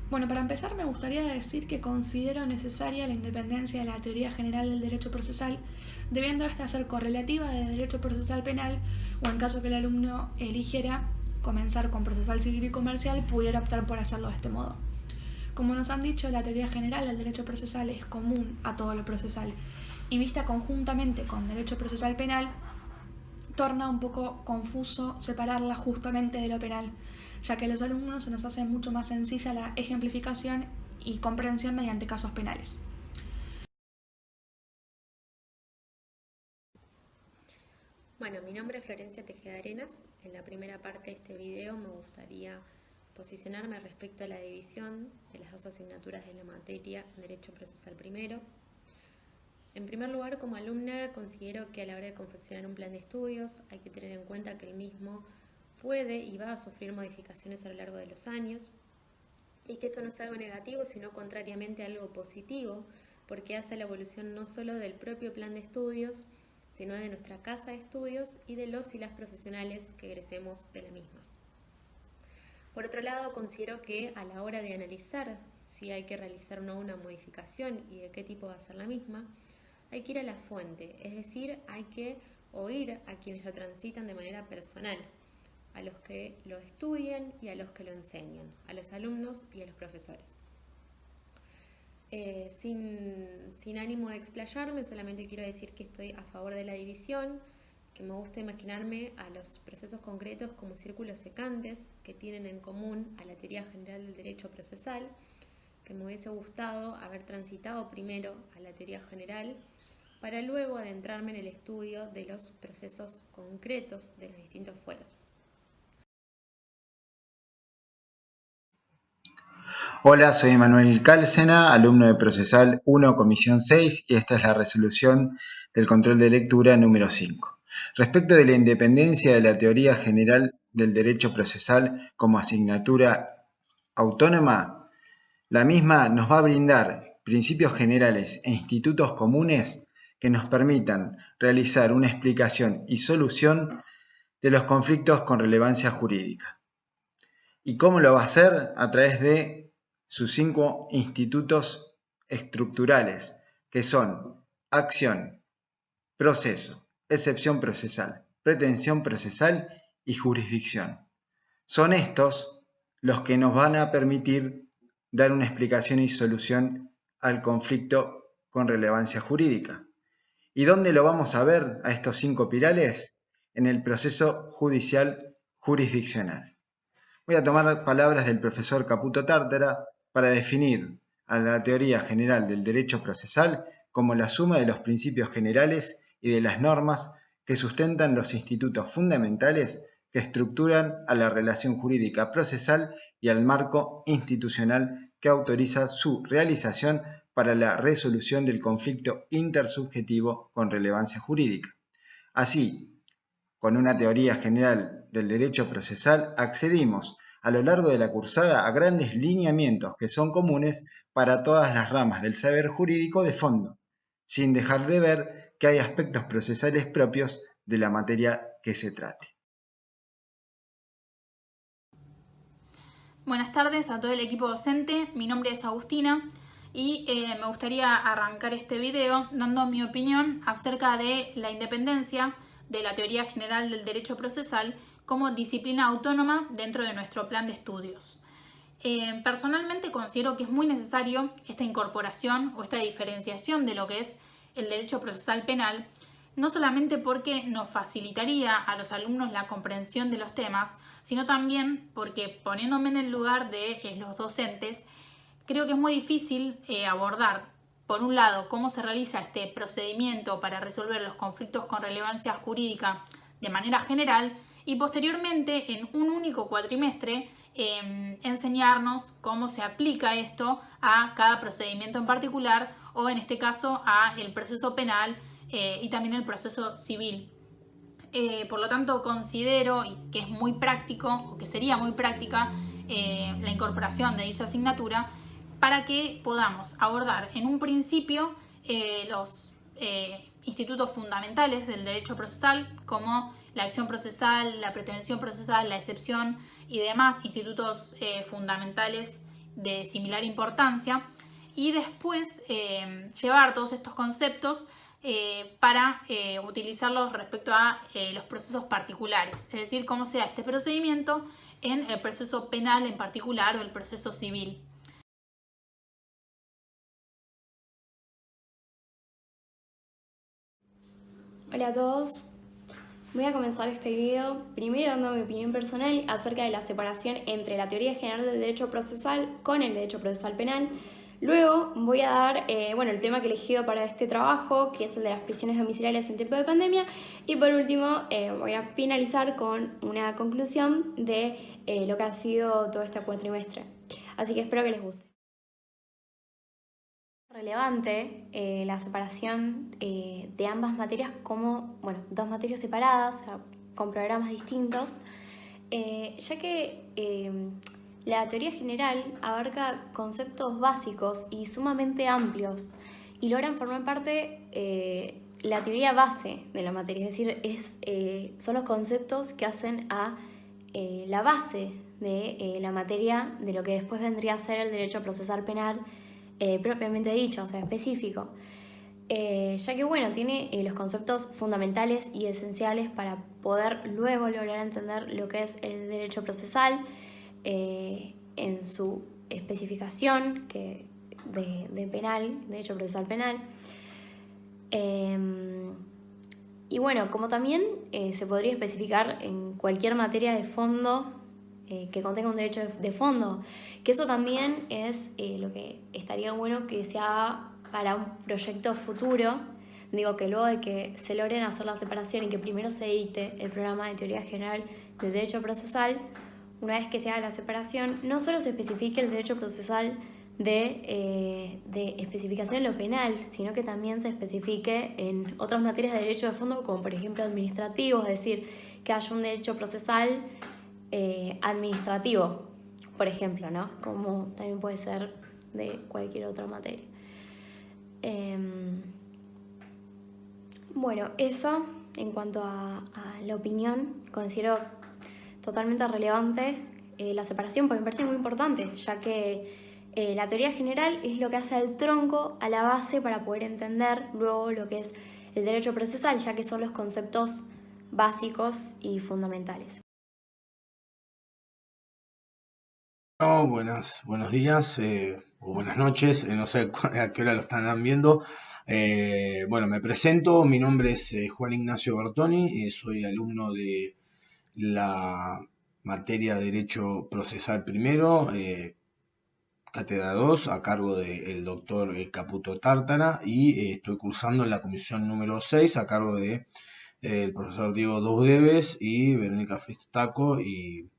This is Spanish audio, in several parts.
Bueno, para empezar me gustaría decir que considero necesaria la independencia de la teoría general del derecho procesal, debiendo esta ser correlativa de derecho procesal penal o en caso que el alumno eligiera comenzar con procesal civil y comercial, pudiera optar por hacerlo de este modo. Como nos han dicho, la teoría general del derecho procesal es común a todo lo procesal y vista conjuntamente con derecho procesal penal, torna un poco confuso separarla justamente de lo penal, ya que a los alumnos se nos hace mucho más sencilla la ejemplificación y comprensión mediante casos penales. Bueno, mi nombre es Florencia Tejeda Arenas. En la primera parte de este video me gustaría posicionarme respecto a la división de las dos asignaturas de la materia Derecho Procesal Primero. En primer lugar, como alumna, considero que a la hora de confeccionar un plan de estudios hay que tener en cuenta que el mismo puede y va a sufrir modificaciones a lo largo de los años y que esto no es algo negativo, sino contrariamente algo positivo, porque hace la evolución no solo del propio plan de estudios, sino de nuestra casa de estudios y de los y las profesionales que egresemos de la misma. Por otro lado, considero que a la hora de analizar si hay que realizar o no una modificación y de qué tipo va a ser la misma, hay que ir a la fuente, es decir, hay que oír a quienes lo transitan de manera personal, a los que lo estudian y a los que lo enseñan, a los alumnos y a los profesores. Sin ánimo de explayarme, solamente quiero decir que estoy a favor de la división, que me gusta imaginarme a los procesos concretos como círculos secantes que tienen en común a la teoría general del derecho procesal, que me hubiese gustado haber transitado primero a la teoría general para luego adentrarme en el estudio de los procesos concretos de los distintos fueros. Hola, soy Manuel Cálcena, alumno de Procesal 1, Comisión 6, y esta es la resolución del control de lectura número 5. Respecto de la independencia de la teoría general del derecho procesal como asignatura autónoma, la misma nos va a brindar principios generales e institutos comunes que nos permitan realizar una explicación y solución de los conflictos con relevancia jurídica. ¿Y cómo lo va a hacer? A través de sus 5 institutos estructurales, que son acción, proceso, excepción procesal, pretensión procesal y jurisdicción. Son estos los que nos van a permitir dar una explicación y solución al conflicto con relevancia jurídica. ¿Y dónde lo vamos a ver a estos 5 pilares? En el proceso judicial jurisdiccional. Voy a tomar palabras del profesor Caputo Tártara para definir a la teoría general del derecho procesal como la suma de los principios generales y de las normas que sustentan los institutos fundamentales que estructuran a la relación jurídica procesal y al marco institucional que autoriza su realización para la resolución del conflicto intersubjetivo con relevancia jurídica. Así, con una teoría general del derecho procesal, accedimos a lo largo de la cursada a grandes lineamientos que son comunes para todas las ramas del saber jurídico de fondo, sin dejar de ver que hay aspectos procesales propios de la materia que se trate. Buenas tardes a todo el equipo docente, mi nombre es Agustina y me gustaría arrancar este video dando mi opinión acerca de la independencia de la teoría general del derecho procesal como disciplina autónoma dentro de nuestro plan de estudios. Personalmente considero que es muy necesario esta incorporación o esta diferenciación de lo que es el derecho procesal penal, no solamente porque nos facilitaría a los alumnos la comprensión de los temas, sino también porque, poniéndome en el lugar de los docentes, creo que es muy difícil abordar, por un lado, cómo se realiza este procedimiento para resolver los conflictos con relevancia jurídica de manera general y posteriormente, en un único cuatrimestre, enseñarnos cómo se aplica esto a cada procedimiento en particular o, en este caso, a el proceso penal y también el proceso civil. Por lo tanto, considero que es muy práctico o que sería muy práctica la incorporación de dicha asignatura para que podamos abordar en un principio los institutos fundamentales del derecho procesal como la acción procesal, la pretensión procesal, la excepción y demás institutos fundamentales de similar importancia, y después llevar todos estos conceptos para utilizarlos respecto a los procesos particulares, es decir, cómo se da este procedimiento en el proceso penal en particular o el proceso civil. Hola a todos, voy a comenzar este video primero dando mi opinión personal acerca de la separación entre la teoría general del derecho procesal con el derecho procesal penal. Luego voy a dar el tema que he elegido para este trabajo, que es el de las prisiones domiciliarias en tiempo de pandemia. Y por último voy a finalizar con una conclusión de lo que ha sido todo este cuatrimestre. Así que espero que les guste. Relevante la separación de ambas materias como, dos materias separadas, o sea, con programas distintos, ya que la teoría general abarca conceptos básicos y sumamente amplios y logran formar parte la teoría base de la materia, es decir, son los conceptos que hacen a la base de la materia de lo que después vendría a ser el derecho procesal penal propiamente dicho, o sea, específico. Ya que tiene los conceptos fundamentales y esenciales para poder luego lograr entender lo que es el derecho procesal en su especificación de penal, derecho procesal penal. Y como también se podría especificar en cualquier materia de fondo que contenga un derecho de fondo, que eso también es lo que estaría bueno que se haga para un proyecto futuro. Digo que luego de que se logren hacer la separación y que primero se edite el programa de teoría general del derecho procesal, una vez que se haga la separación, no solo se especifique el derecho procesal de especificación en lo penal, sino que también se especifique en otras materias de derecho de fondo, como por ejemplo administrativo, es decir, que haya un derecho procesal administrativo, por ejemplo, ¿no? Como también puede ser de cualquier otra materia. Eso en cuanto a la opinión, considero totalmente relevante la separación, porque me parece muy importante, ya que la teoría general es lo que hace al tronco, a la base, para poder entender luego lo que es el derecho procesal, ya que son los conceptos básicos y fundamentales. Buenos días o buenas noches, no sé a qué hora lo están viendo. Me presento, mi nombre es Juan Ignacio Bertoni, soy alumno de la materia de Derecho Procesal Primero, Cátedra 2, a cargo del doctor Caputo Tártara, y estoy cursando en la comisión número 6 a cargo de el profesor Diego Doudeves y Verónica Festaco, y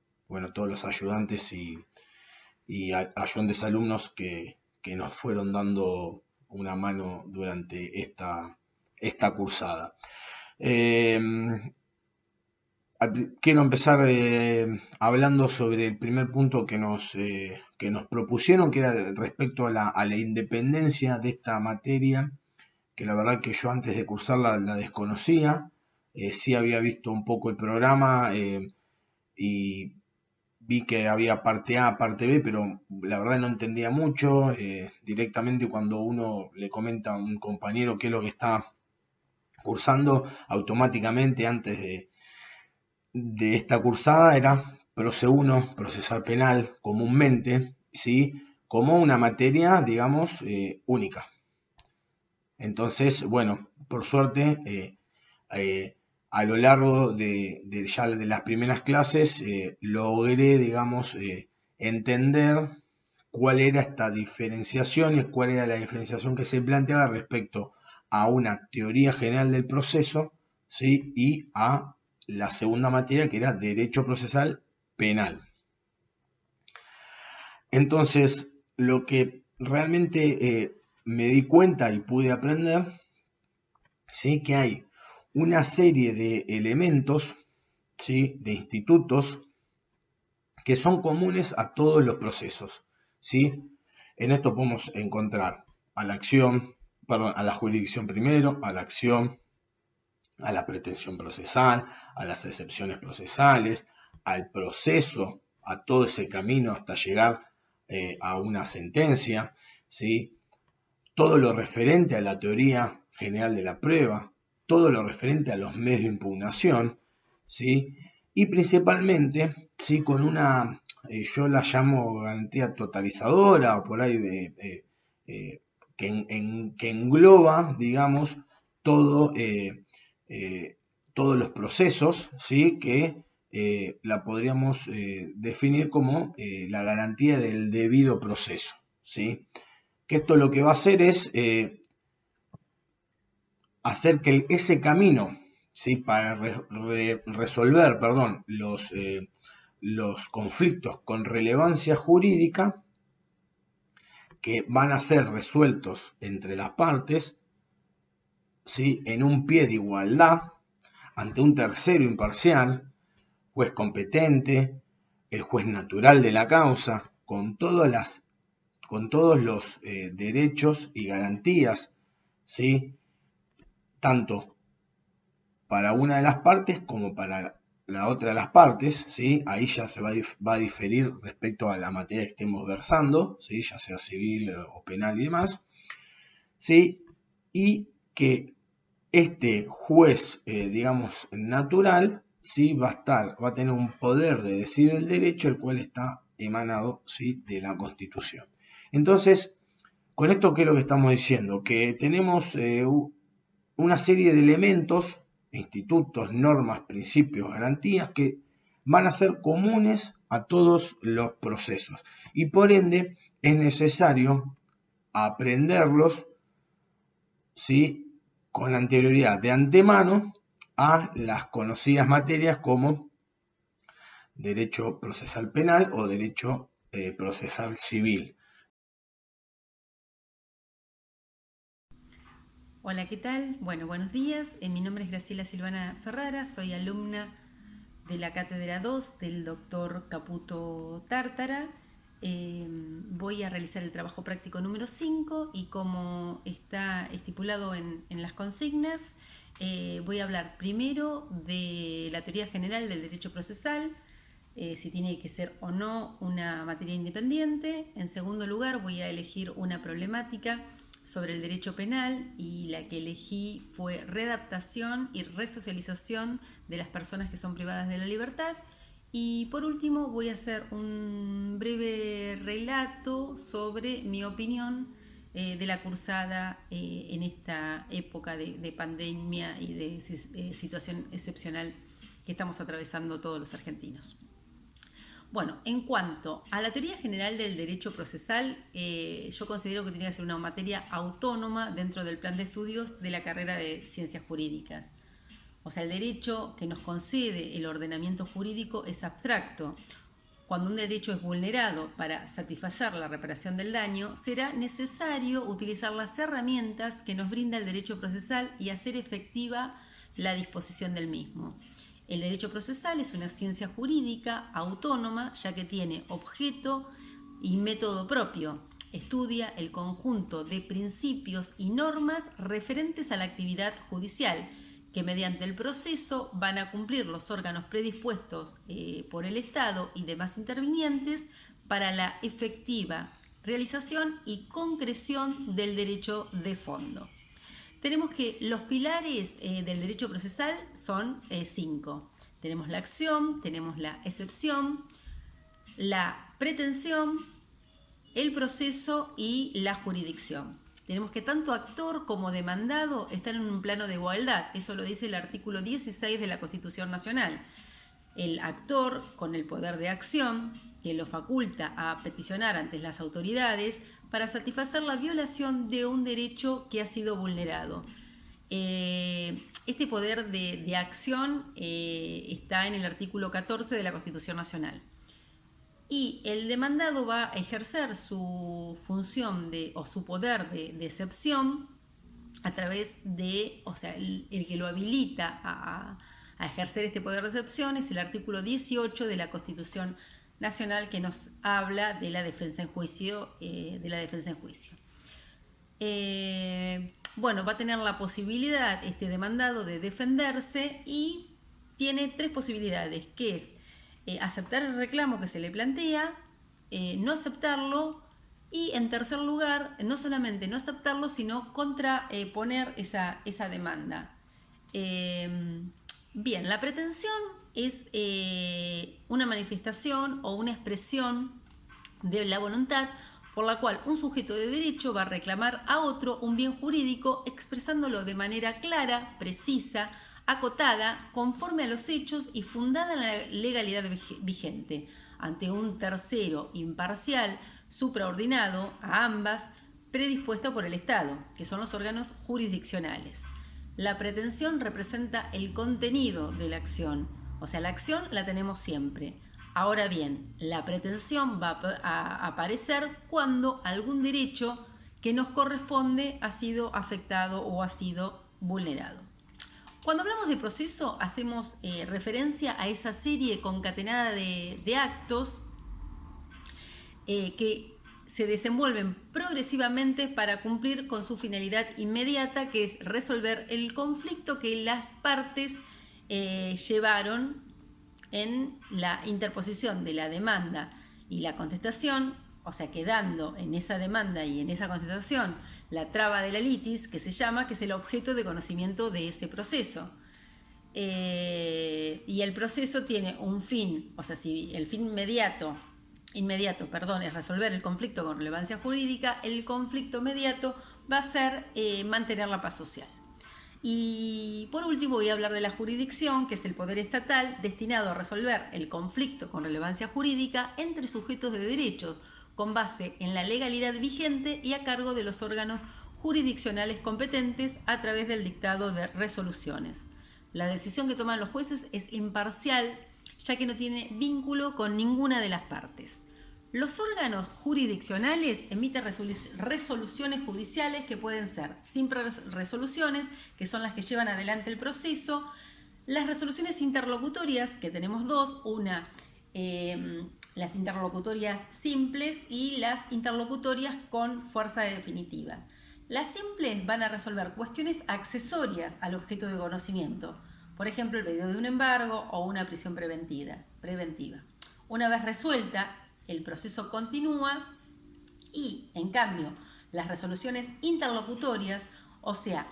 todos los ayudantes y ayudantes alumnos que nos fueron dando una mano durante esta cursada. Quiero empezar hablando sobre el primer punto que nos propusieron, que era respecto a la independencia de esta materia, que la verdad que yo antes de cursarla la desconocía. Sí había visto un poco el programa y vi que había parte A, parte B, pero la verdad no entendía mucho. Directamente cuando uno le comenta a un compañero qué es lo que está cursando, automáticamente antes de esta cursada era Proce 1, procesal penal, comúnmente, ¿sí? Como una materia, digamos, única. Entonces, por suerte, a lo largo de las primeras clases logré, digamos, entender cuál era esta diferenciación y cuál era la diferenciación que se planteaba respecto a una teoría general del proceso, ¿sí? Y a la segunda materia, que era Derecho Procesal Penal. Entonces, lo que realmente me di cuenta y pude aprender, ¿sí? Que hay una serie de elementos, ¿sí? De institutos que son comunes a todos los procesos, ¿sí? En esto podemos encontrar a la jurisdicción primero, a la acción, a la pretensión procesal, a las excepciones procesales, al proceso, a todo ese camino hasta llegar a una sentencia, ¿sí? Todo lo referente a la teoría general de la prueba, todo lo referente a los medios de impugnación, ¿sí? Y principalmente, ¿sí? Con una, yo la llamo garantía totalizadora, o por ahí que engloba, digamos, todo, todos los procesos, ¿sí? Que la podríamos definir como la garantía del debido proceso, ¿sí? Que esto lo que va a hacer es hacer que ese camino, ¿sí? Para resolver, perdón, los conflictos con relevancia jurídica que van a ser resueltos entre las partes, ¿sí? En un pie de igualdad ante un tercero imparcial, juez competente, el juez natural de la causa, con todos los derechos y garantías, ¿sí? Tanto para una de las partes como para la otra de las partes, ¿sí? Ahí ya se va a diferir respecto a la materia que estemos versando, ¿sí? Ya sea civil o penal y demás, ¿sí? Y que este juez, digamos, natural, ¿sí? Va a tener un poder de decidir el derecho, el cual está emanado, ¿sí? De la Constitución. Entonces, con esto, ¿qué es lo que estamos diciendo? Que tenemos una serie de elementos, institutos, normas, principios, garantías que van a ser comunes a todos los procesos y por ende es necesario aprenderlos, ¿sí? Con anterioridad de antemano a las conocidas materias como derecho procesal penal o derecho procesal civil. Hola, ¿qué tal? Bueno, buenos días. Mi nombre es Graciela Silvana Ferrara, soy alumna de la Cátedra 2 del doctor Caputo Tártara. Voy a realizar el trabajo práctico número 5 y como está estipulado en las consignas, voy a hablar primero de la teoría general del derecho procesal, si tiene que ser o no una materia independiente. En segundo lugar, voy a elegir una problemática sobre el derecho penal y la que elegí fue readaptación y resocialización de las personas que son privadas de la libertad. Y por último voy a hacer un breve relato sobre mi opinión de la cursada en esta época de pandemia y de situación excepcional que estamos atravesando todos los argentinos. Bueno, en cuanto a la teoría general del derecho procesal, yo considero que tiene que ser una materia autónoma dentro del plan de estudios de la carrera de Ciencias Jurídicas. O sea, el derecho que nos concede el ordenamiento jurídico es abstracto. Cuando un derecho es vulnerado para satisfacer la reparación del daño, será necesario utilizar las herramientas que nos brinda el derecho procesal y hacer efectiva la disposición del mismo. El derecho procesal es una ciencia jurídica autónoma, ya que tiene objeto y método propio. Estudia el conjunto de principios y normas referentes a la actividad judicial, que mediante el proceso van a cumplir los órganos predispuestos por el Estado y demás intervinientes para la efectiva realización y concreción del derecho de fondo. Tenemos que los pilares del derecho procesal son 5. Tenemos la acción, tenemos la excepción, la pretensión, el proceso y la jurisdicción. Tenemos que tanto actor como demandado están en un plano de igualdad. Eso lo dice el artículo 16 de la Constitución Nacional. El actor, con el poder de acción, que lo faculta a peticionar ante las autoridades para satisfacer la violación de un derecho que ha sido vulnerado. Este poder de acción está en el artículo 14 de la Constitución Nacional. Y el demandado va a ejercer su función o su poder de excepción a través de, o sea, el que lo habilita a ejercer este poder de excepción es el artículo 18 de la Constitución Nacional, que nos habla de la defensa en juicio. Bueno, va a tener la posibilidad este demandado de defenderse y tiene 3 posibilidades, que es aceptar el reclamo que se le plantea, no aceptarlo y, en tercer lugar, no solamente no aceptarlo, sino contraponer esa demanda. Bien, la pretensión es una manifestación o una expresión de la voluntad por la cual un sujeto de derecho va a reclamar a otro un bien jurídico expresándolo de manera clara, precisa, acotada, conforme a los hechos y fundada en la legalidad vigente, ante un tercero imparcial, supraordinado a ambas, predispuesto por el Estado, que son los órganos jurisdiccionales. La pretensión representa el contenido de la acción, o sea, la acción la tenemos siempre. Ahora bien, la pretensión va a aparecer cuando algún derecho que nos corresponde ha sido afectado o ha sido vulnerado. Cuando hablamos de proceso, hacemos referencia a esa serie concatenada de actos que se desenvuelven progresivamente para cumplir con su finalidad inmediata, que es resolver el conflicto que las partes llevaron en la interposición de la demanda y la contestación, o sea, quedando en esa demanda y en esa contestación la traba de la litis, que se llama, que es el objeto de conocimiento de ese proceso. Y el proceso tiene un fin, o sea, si el fin inmediato, es resolver el conflicto con relevancia jurídica, el conflicto inmediato va a ser mantener la paz social. Y por último voy a hablar de la jurisdicción, que es el poder estatal destinado a resolver el conflicto con relevancia jurídica entre sujetos de derechos con base en la legalidad vigente y a cargo de los órganos jurisdiccionales competentes a través del dictado de resoluciones. La decisión que toman los jueces es imparcial, ya que no tiene vínculo con ninguna de las partes. Los órganos jurisdiccionales emiten resoluciones judiciales que pueden ser simples resoluciones, que son las que llevan adelante el proceso. Las resoluciones interlocutorias, que tenemos dos, las interlocutorias simples y las interlocutorias con fuerza definitiva. Las simples van a resolver cuestiones accesorias al objeto de conocimiento, por ejemplo, el pedido de un embargo o una prisión preventiva. Una vez resuelta, el proceso continúa y, en cambio, las resoluciones interlocutorias, o sea,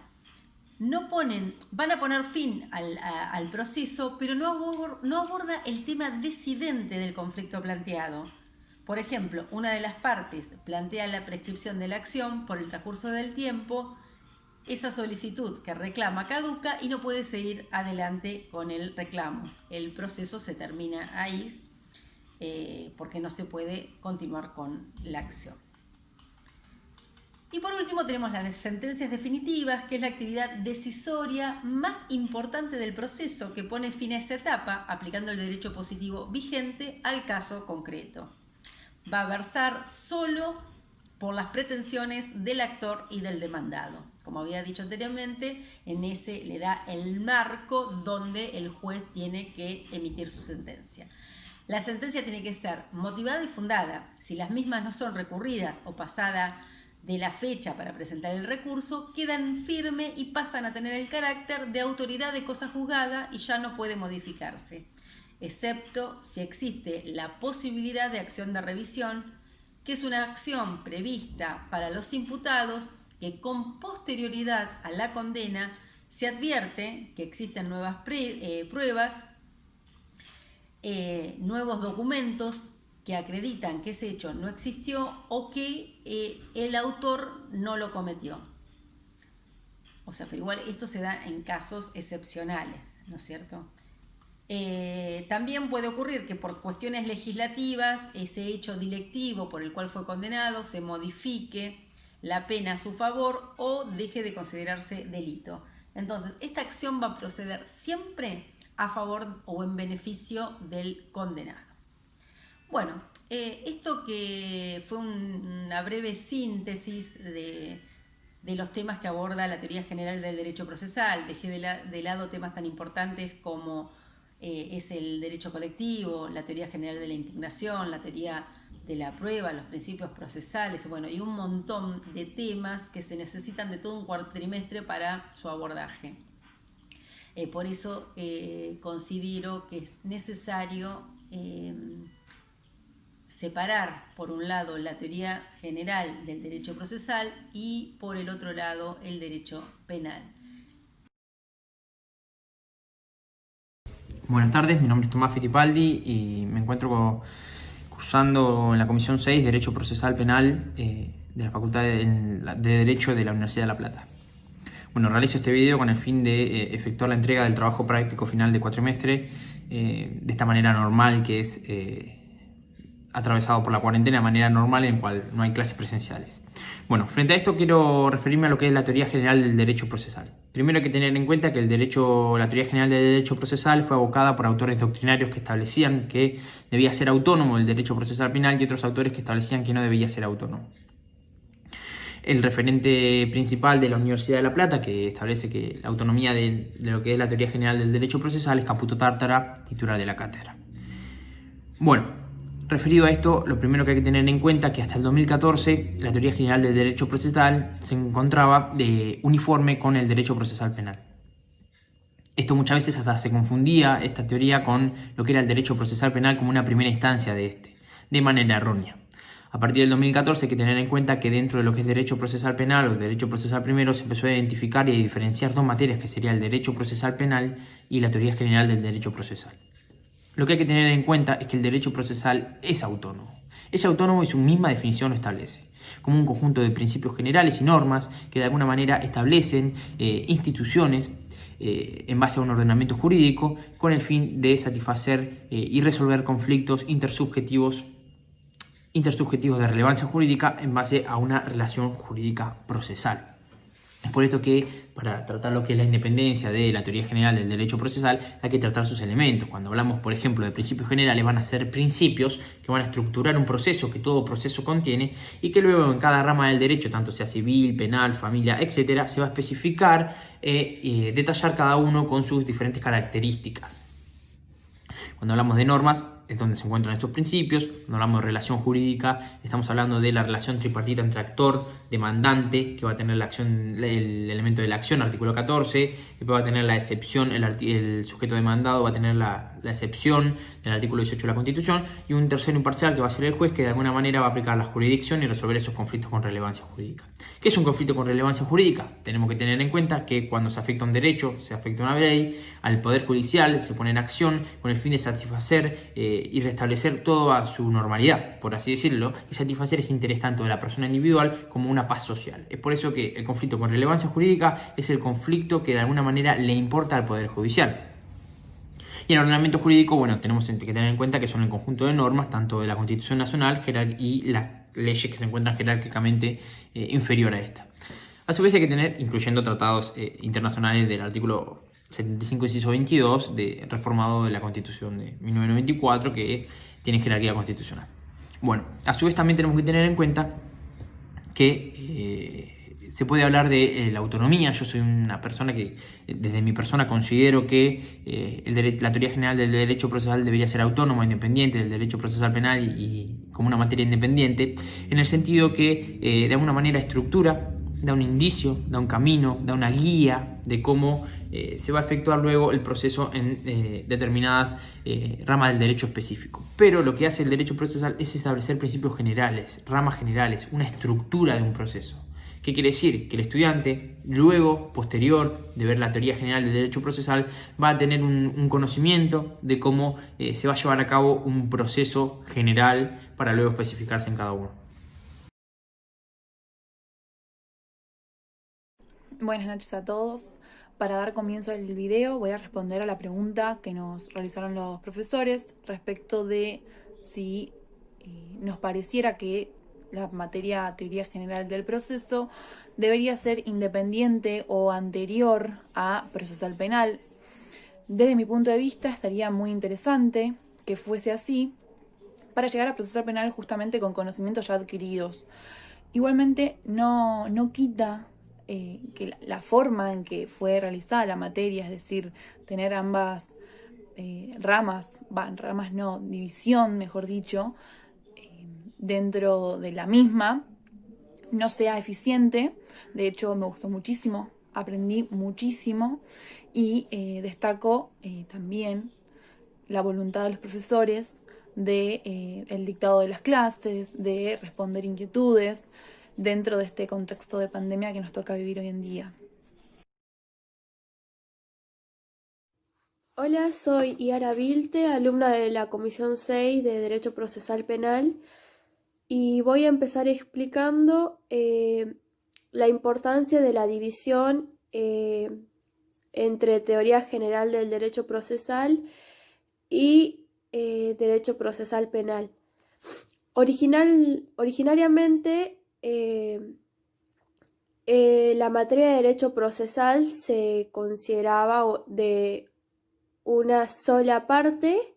van a poner fin al proceso, pero no aborda el tema decidente del conflicto planteado. Por ejemplo, una de las partes plantea la prescripción de la acción por el transcurso del tiempo. Esa solicitud que reclama caduca y no puede seguir adelante con el reclamo. El proceso se termina ahí porque no se puede continuar con la acción. Y por último tenemos las sentencias definitivas, que es la actividad decisoria más importante del proceso, que pone fin a esa etapa aplicando el derecho positivo vigente al caso concreto. Va a versar solo por las pretensiones del actor y del demandado. Como había dicho anteriormente, en ese le da el marco donde el juez tiene que emitir su sentencia. La sentencia tiene que ser motivada y fundada. Si las mismas no son recurridas o pasada de la fecha para presentar el recurso, quedan firmes y pasan a tener el carácter de autoridad de cosa juzgada y ya no puede modificarse, excepto si existe la posibilidad de acción de revisión, que es una acción prevista para los imputados que con posterioridad a la condena se advierte que existen nuevas pruebas, nuevos documentos que acreditan que ese hecho no existió o que el autor no lo cometió. O sea, pero igual esto se da en casos excepcionales, ¿no es cierto? También puede ocurrir que por cuestiones legislativas ese hecho delictivo por el cual fue condenado se modifique la pena a su favor o deje de considerarse delito. Entonces, esta acción va a proceder siempre a favor o en beneficio del condenado. Bueno, esto que fue una breve síntesis de los temas que aborda la teoría general del derecho procesal. Dejé de lado temas tan importantes como es el derecho colectivo, la teoría general de la impugnación, la teoría de la prueba, los principios procesales, bueno, y un montón de temas que se necesitan de todo un cuatrimestre para su abordaje. Por eso considero que es necesario separar por un lado la teoría general del derecho procesal y por el otro lado el derecho penal. Buenas tardes, mi nombre es Tomás Fittipaldi y me encuentro cursando en la Comisión 6 Derecho Procesal Penal de la Facultad de Derecho de la Universidad de La Plata. Bueno, realizo este video con el fin de efectuar la entrega del trabajo práctico final de cuatrimestre de esta manera normal que es atravesado por la cuarentena, de manera normal en la cual no hay clases presenciales. Bueno, frente a esto quiero referirme a lo que es la teoría general del derecho procesal. Primero hay que tener en cuenta que la teoría general del derecho procesal fue abocada por autores doctrinarios que establecían que debía ser autónomo el derecho procesal penal y otros autores que establecían que no debía ser autónomo. El referente principal de la Universidad de La Plata, que establece que la autonomía de lo que es la teoría general del derecho procesal, es Caputo Tártara, titular de la cátedra. Bueno, referido a esto, lo primero que hay que tener en cuenta es que hasta el 2014 la teoría general del derecho procesal se encontraba uniforme con el derecho procesal penal. Esto muchas veces hasta se confundía esta teoría con lo que era el derecho procesal penal como una primera instancia de manera errónea. A partir del 2014 hay que tener en cuenta que dentro de lo que es derecho procesal penal o derecho procesal primero se empezó a identificar y a diferenciar dos materias que sería el derecho procesal penal y la teoría general del derecho procesal. Lo que hay que tener en cuenta es que el derecho procesal es autónomo. Es autónomo y su misma definición lo establece, como un conjunto de principios generales y normas que de alguna manera establecen instituciones en base a un ordenamiento jurídico con el fin de satisfacer y resolver conflictos intersubjetivos de relevancia jurídica en base a una relación jurídica procesal. Es por esto que para tratar lo que es la independencia de la teoría general del derecho procesal hay que tratar sus elementos. Cuando hablamos, por ejemplo, de principios generales, van a ser principios que van a estructurar un proceso que todo proceso contiene y que luego en cada rama del derecho, tanto sea civil, penal, familia, etc., se va a especificar y detallar cada uno con sus diferentes características. Cuando hablamos de normas, es donde se encuentran estos principios. Cuando hablamos de relación jurídica, estamos hablando de la relación tripartita entre actor, demandante, que va a tener la acción, el elemento de la acción, artículo 14, después va a tener la excepción, el sujeto demandado va a tener la excepción del artículo 18 de la Constitución, y un tercero imparcial que va a ser el juez, que de alguna manera va a aplicar la jurisdicción y resolver esos conflictos con relevancia jurídica. ¿Qué es un conflicto con relevancia jurídica? Tenemos que tener en cuenta que cuando se afecta un derecho, se afecta una ley, al Poder Judicial se pone en acción con el fin de satisfacer y restablecer toda su normalidad, por así decirlo, y satisfacer ese interés tanto de la persona individual como una paz social. Es por eso que el conflicto con relevancia jurídica es el conflicto que de alguna manera le importa al Poder Judicial. Y en el ordenamiento jurídico, bueno, tenemos que tener en cuenta que son el conjunto de normas, tanto de la Constitución Nacional y las leyes que se encuentran jerárquicamente inferior a esta. A su vez hay que tener, incluyendo tratados internacionales del artículo 75, inciso 22, reformado de la Constitución de 1994, que tiene jerarquía constitucional. Bueno, a su vez también tenemos que tener en cuenta que se puede hablar de la autonomía. Yo soy una persona que, desde mi persona, considero que la teoría general del derecho procesal debería ser autónoma, independiente del derecho procesal penal y como una materia independiente, en el sentido que de alguna manera estructura, da un indicio, da un camino, da una guía de cómo se va a efectuar luego el proceso en determinadas ramas del derecho específico. Pero lo que hace el derecho procesal es establecer principios generales, ramas generales, una estructura de un proceso. ¿Qué quiere decir? Que el estudiante, luego, posterior de ver la teoría general del derecho procesal, va a tener un conocimiento de cómo se va a llevar a cabo un proceso general para luego especificarse en cada uno. Buenas noches a todos. Para dar comienzo al video voy a responder a la pregunta que nos realizaron los profesores respecto de si nos pareciera que la materia teoría general del proceso debería ser independiente o anterior a procesal penal. Desde mi punto de vista estaría muy interesante que fuese así para llegar a procesal penal justamente con conocimientos ya adquiridos. Igualmente no quita que la forma en que fue realizada la materia, es decir, tener ambas división, mejor dicho, dentro de la misma, no sea eficiente. De hecho, me gustó muchísimo, aprendí muchísimo y destaco también la voluntad de los profesores de el dictado de las clases, de responder inquietudes dentro de este contexto de pandemia que nos toca vivir hoy en día. Hola, soy Iara Vilte, alumna de la Comisión 6 de Derecho Procesal Penal, y voy a empezar explicando la importancia de la división entre teoría general del derecho procesal y derecho procesal penal. Originariamente, la materia de derecho procesal se consideraba de una sola parte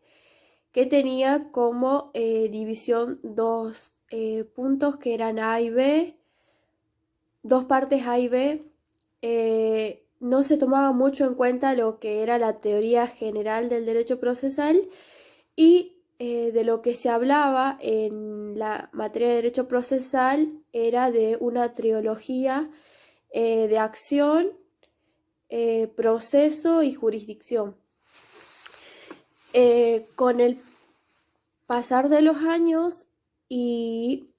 que tenía como división dos puntos que eran A y B, dos partes A y B. No se tomaba mucho en cuenta lo que era la teoría general del derecho procesal, y de lo que se hablaba en la materia de derecho procesal era de una trilogía de acción, proceso y jurisdicción. Con el pasar de los años y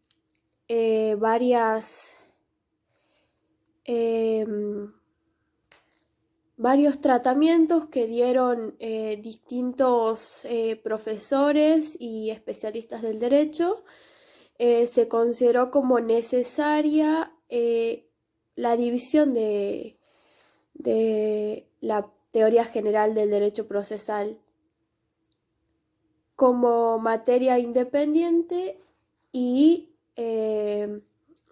varios tratamientos que dieron distintos profesores y especialistas del derecho, se consideró como necesaria la división de la teoría general del derecho procesal como materia independiente y de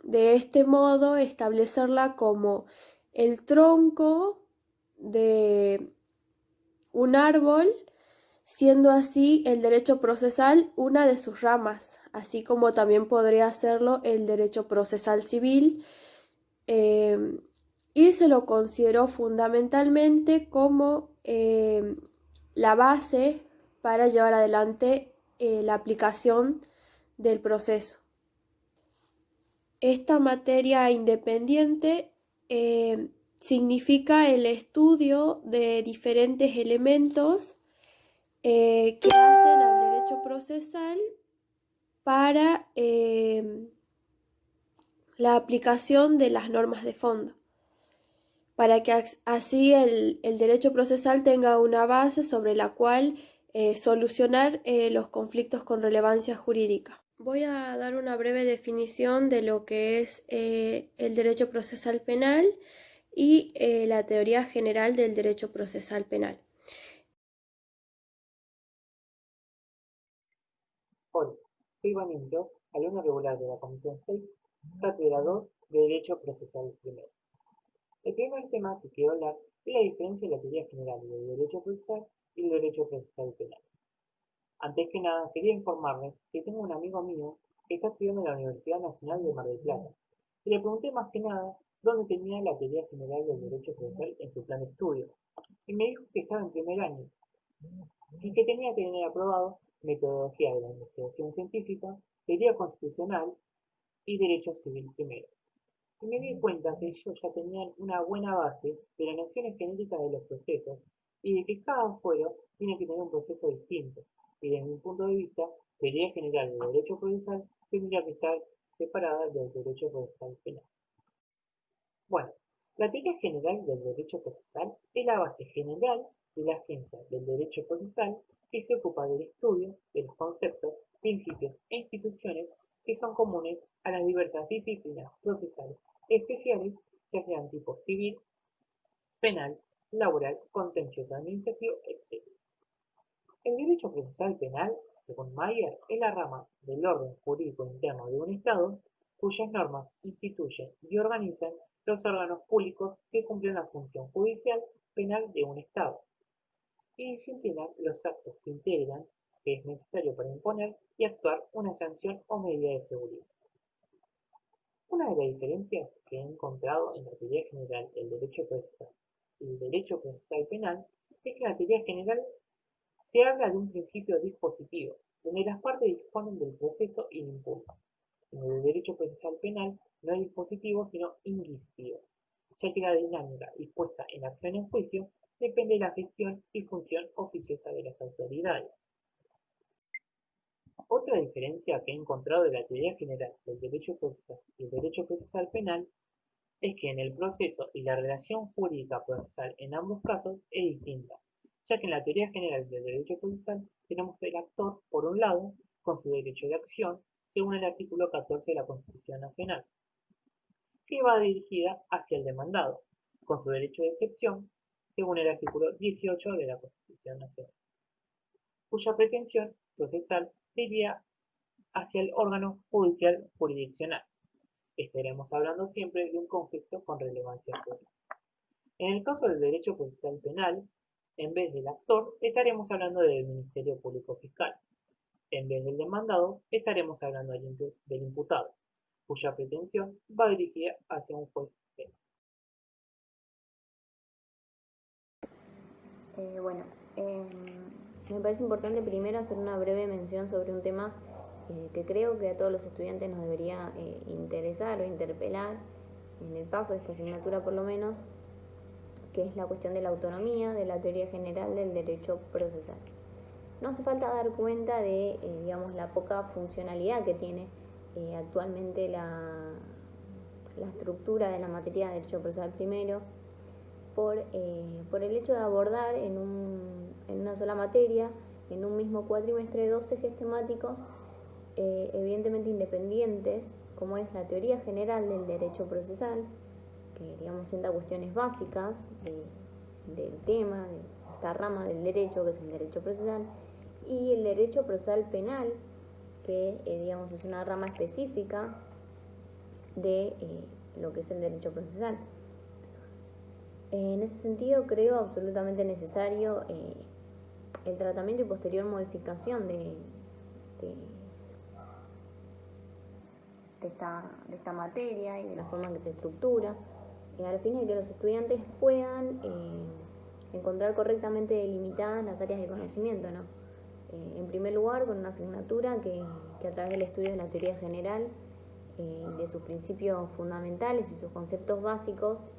este modo establecerla como el tronco de un árbol, siendo así el derecho procesal una de sus ramas, así como también podría serlo el derecho procesal civil, y se lo consideró fundamentalmente como la base para llevar adelante la aplicación del proceso. Esta materia independiente significa el estudio de diferentes elementos que hacen al derecho procesal para la aplicación de las normas de fondo, para que así el derecho procesal tenga una base sobre la cual solucionar los conflictos con relevancia jurídica. Voy a dar una breve definición de lo que es el derecho procesal penal y la teoría general del derecho procesal penal. Hola, soy Vanildo, alumno regular de la Comisión 6, Cátedra 2 de Derecho Procesal Penal. El primer tema que quiero hablar es la diferencia de la teoría general del derecho procesal y el derecho procesal penal. Antes que nada, quería informarles que tengo un amigo mío que está estudiando en la Universidad Nacional de Mar del Plata, y le pregunté más que nada dónde tenía la teoría general del derecho procesal en su plan de estudio, y me dijo que estaba en primer año, y que tenía que tener aprobado metodología de la investigación científica, teoría constitucional y derecho civil primero. Y me di cuenta que ellos ya tenían una buena base de las nociones genéricas de los procesos y de que cada fuero tiene que tener un proceso distinto. Y desde mi punto de vista, teoría general del derecho procesal tendría que estar separada del derecho procesal penal. Bueno, la teoría general del derecho procesal es la base general de la ciencia del derecho procesal que se ocupa del estudio de los conceptos, principios e instituciones que son comunes a las diversas disciplinas procesales especiales, ya sean tipo civil, penal, laboral, contencioso administrativo, etc. El derecho procesal penal, según Mayer, es la rama del orden jurídico interno de un Estado cuyas normas instituyen y organizan los órganos públicos que cumplen la función judicial penal de un Estado, y disciplinan los actos que integran que es necesario para imponer y actuar una sanción o medida de seguridad. Una de las diferencias que he encontrado en la teoría general del derecho procesal y el derecho procesal penal es que en la teoría general se habla de un principio dispositivo, donde las partes disponen del proceso y el impulso. En el derecho procesal penal no hay dispositivo sino inquisitivo, ya que la dinámica y puesta en acción en juicio depende de la gestión y función oficiosa de las autoridades. Otra diferencia que he encontrado de la teoría general del derecho procesal y el derecho procesal penal es que en el proceso y la relación jurídica procesal en ambos casos es distinta, ya que en la teoría general del derecho procesal tenemos el actor, por un lado, con su derecho de acción, según el artículo 14 de la Constitución Nacional, que va dirigida hacia el demandado, con su derecho de excepción, según el artículo 18 de la Constitución Nacional, cuya pretensión procesal sería hacia el órgano judicial jurisdiccional. Estaremos hablando siempre de un conflicto con relevancia pública. En el caso del derecho procesal penal, en vez del actor, estaremos hablando del Ministerio Público Fiscal. En vez del demandado, estaremos hablando del imputado, cuya pretensión va dirigida hacia un juez penal. Me parece importante primero hacer una breve mención sobre un tema que creo que a todos los estudiantes nos debería interesar o interpelar, en el paso de esta asignatura por lo menos, que es la cuestión de la autonomía de la teoría general del derecho procesal. No hace falta dar cuenta de, la poca funcionalidad que tiene actualmente la estructura de la materia de derecho procesal primero, por el hecho de abordar en una sola materia, en un mismo cuatrimestre, dos ejes temáticos evidentemente independientes, como es la teoría general del derecho procesal, que sienta cuestiones básicas del tema, de esta rama del derecho, que es el derecho procesal, y el derecho procesal penal, que es una rama específica de lo que es el derecho procesal. En ese sentido, creo absolutamente necesario el tratamiento y posterior modificación de esta materia y de la forma en que se estructura, al fin de que los estudiantes puedan encontrar correctamente delimitadas las áreas de conocimiento, ¿no? En primer lugar, con una asignatura que a través del estudio de la teoría general, de sus principios fundamentales y sus conceptos básicos,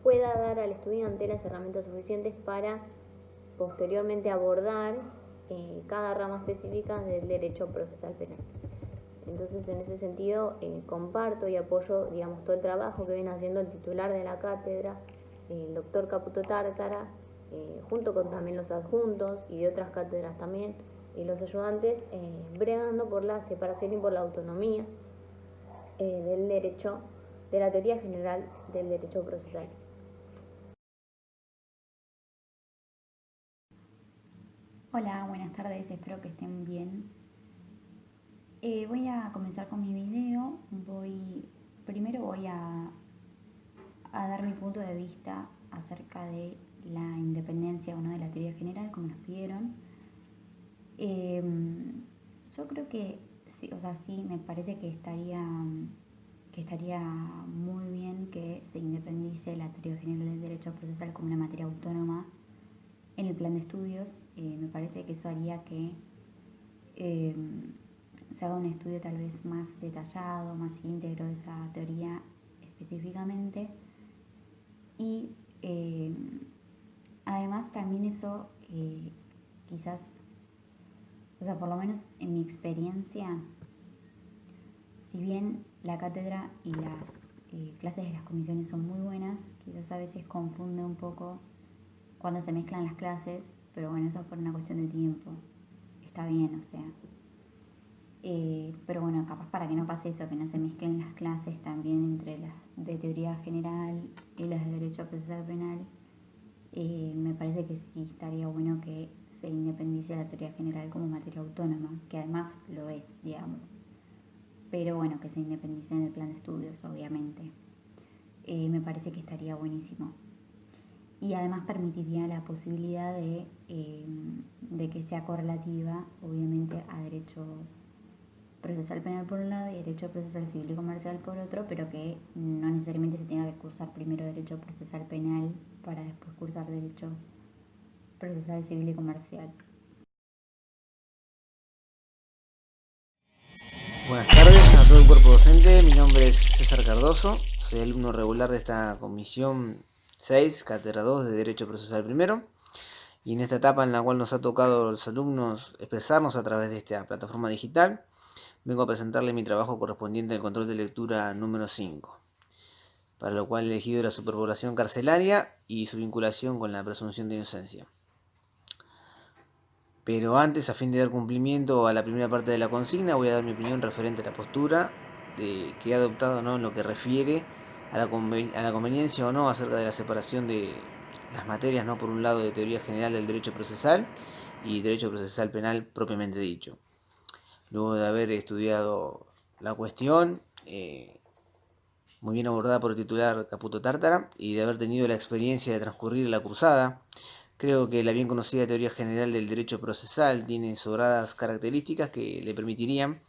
pueda dar al estudiante las herramientas suficientes para posteriormente abordar cada rama específica del derecho procesal penal. Entonces, en ese sentido, comparto y apoyo, todo el trabajo que viene haciendo el titular de la cátedra, el doctor Caputo Tártara, junto con también los adjuntos y de otras cátedras también, y los ayudantes, bregando por la separación y por la autonomía del derecho, de la teoría general del derecho procesal. Hola, buenas tardes, espero que estén bien. Voy a comenzar con mi video. Primero voy a dar mi punto de vista acerca de la independencia o no de la teoría general, como nos pidieron. Yo creo que sí, me parece que estaría muy bien que se independice la teoría general del derecho procesal como una materia autónoma en el plan de estudios. Me parece que eso haría que se haga un estudio tal vez más detallado, más íntegro de esa teoría específicamente, y además también eso quizás, por lo menos en mi experiencia, si bien la cátedra y las clases de las comisiones son muy buenas, quizás a veces confunde un poco cuando se mezclan las clases, pero bueno, eso es por una cuestión de tiempo, está bien, pero bueno, capaz para que no pase eso, que no se mezclen las clases también entre las de teoría general y las de derecho procesal penal, me parece que sí estaría bueno que se independice la teoría general como materia autónoma, que además lo es, pero bueno, que se independice en el plan de estudios, obviamente. Me parece que estaría buenísimo. Y además permitiría la posibilidad de que sea correlativa, obviamente, a derecho procesal penal por un lado y derecho procesal civil y comercial por otro, pero que no necesariamente se tenga que cursar primero derecho procesal penal para después cursar derecho procesal civil y comercial. Buenas tardes a todo el cuerpo docente, mi nombre es César Cardoso, soy alumno regular de esta comisión 6, cátedra 2 de Derecho Procesal primero, y en esta etapa en la cual nos ha tocado a los alumnos expresarnos a través de esta plataforma digital, vengo a presentarles mi trabajo correspondiente al control de lectura número 5, para lo cual he elegido la superpoblación carcelaria y su vinculación con la presunción de inocencia. Pero antes, a fin de dar cumplimiento a la primera parte de la consigna, voy a dar mi opinión referente a la postura que he adoptado, ¿no?, en lo que refiere a la conveniencia o no acerca de la separación de las materias, ¿no?, por un lado de teoría general del derecho procesal y derecho procesal penal propiamente dicho. Luego de haber estudiado la cuestión, muy bien abordada por el titular Caputo Tártara, y de haber tenido la experiencia de transcurrir la cursada, creo que la bien conocida teoría general del derecho procesal tiene sobradas características que le permitirían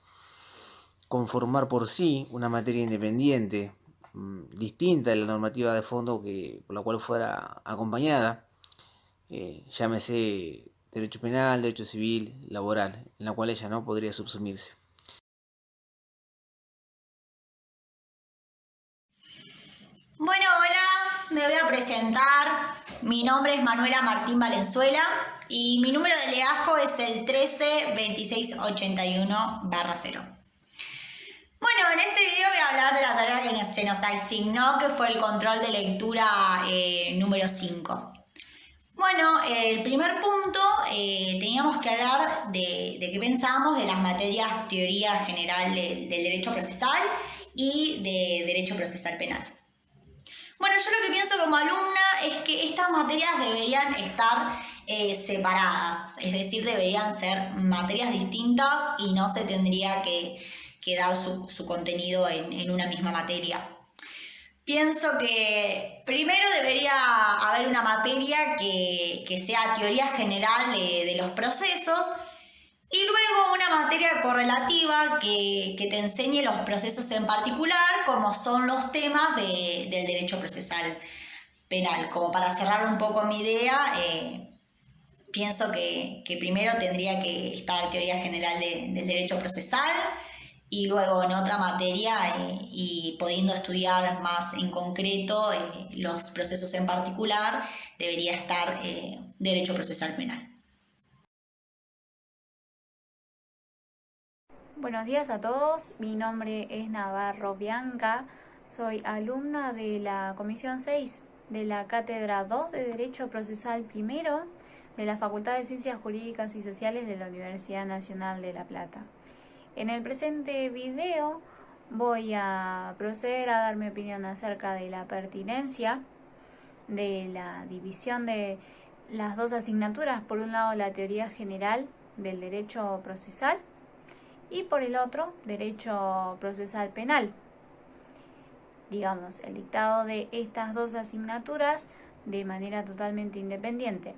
conformar por sí una materia independiente, distinta de la normativa de fondo por la cual fuera acompañada, llámese derecho penal, derecho civil, laboral, en la cual ella no podría subsumirse. Bueno, hola, me voy a presentar. Mi nombre es Manuela Martín Valenzuela y mi número de legajo es el 132681-0. Bueno, en este video voy a hablar de la tarea que se nos asignó, que fue el control de lectura número 5. Bueno, el primer punto, teníamos que hablar de qué pensábamos de las materias teoría general del derecho procesal y de derecho procesal penal. Bueno, yo lo que pienso como alumna es que estas materias deberían estar separadas, es decir, deberían ser materias distintas y no se tendría que dar su contenido en una misma materia. Pienso que primero debería haber una materia que sea teoría general de los procesos y luego una materia correlativa que te enseñe los procesos en particular, como son los temas del derecho procesal penal. Como para cerrar un poco mi idea, pienso que primero tendría que estar teoría general del derecho procesal y luego en otra materia y pudiendo estudiar más en concreto los procesos en particular, debería estar derecho procesal penal. Buenos días a todos, mi nombre es Navarro Bianca, soy alumna de la Comisión 6 de la Cátedra 2 de Derecho Procesal Primero de la Facultad de Ciencias Jurídicas y Sociales de la Universidad Nacional de La Plata. En el presente video voy a proceder a dar mi opinión acerca de la pertinencia de la división de las dos asignaturas, por un lado la teoría general del derecho procesal y por el otro, derecho procesal penal. Digamos, el dictado de estas dos asignaturas de manera totalmente independiente.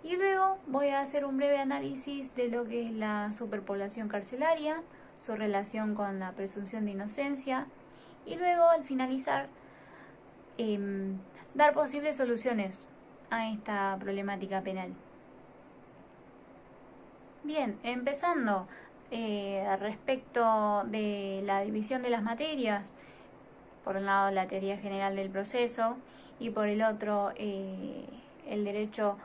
Y luego voy a hacer un breve análisis de lo que es la superpoblación carcelaria, su relación con la presunción de inocencia y luego, al finalizar, dar posibles soluciones a esta problemática penal. Bien, empezando. Respecto de la división de las materias, por un lado la teoría general del proceso y por el otro el derecho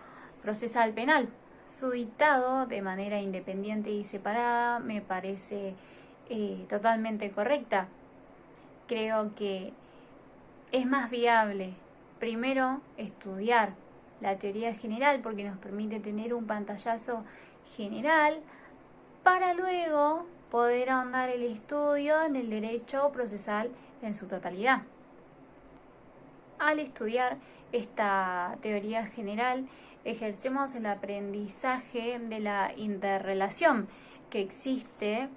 procesal penal. Su dictado de manera independiente y separada me parece totalmente correcta. Creo que es más viable primero estudiar la teoría general porque nos permite tener un pantallazo general para luego poder ahondar el estudio en el derecho procesal en su totalidad. Al estudiar esta teoría general, ejercemos el aprendizaje de la interrelación que existe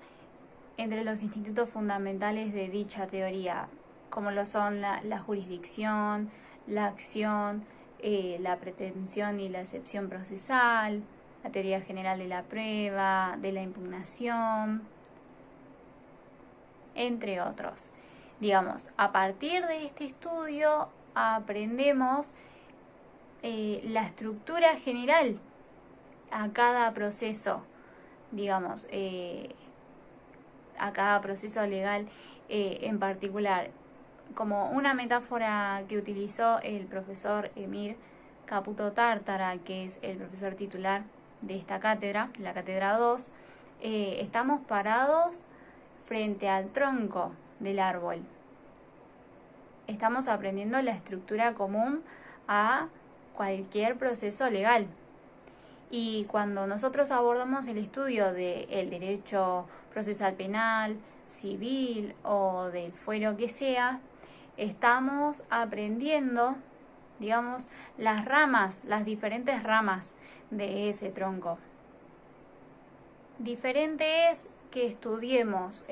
entre los institutos fundamentales de dicha teoría, como lo son la jurisdicción, la acción, la pretensión y la excepción procesal, la teoría general de la prueba, de la impugnación, entre otros. Digamos, a partir de este estudio aprendemos la estructura general a cada proceso, digamos, a cada proceso legal en particular. Como una metáfora que utilizó el profesor Emir Caputo Tártara, que es el profesor titular de esta cátedra, la cátedra 2, estamos parados frente al tronco del árbol. Estamos aprendiendo la estructura común a cualquier proceso legal. Y cuando nosotros abordamos el estudio del derecho procesal penal, civil o del fuero que sea, estamos aprendiendo, digamos, las diferentes ramas de ese tronco. Diferente es que estudiemos,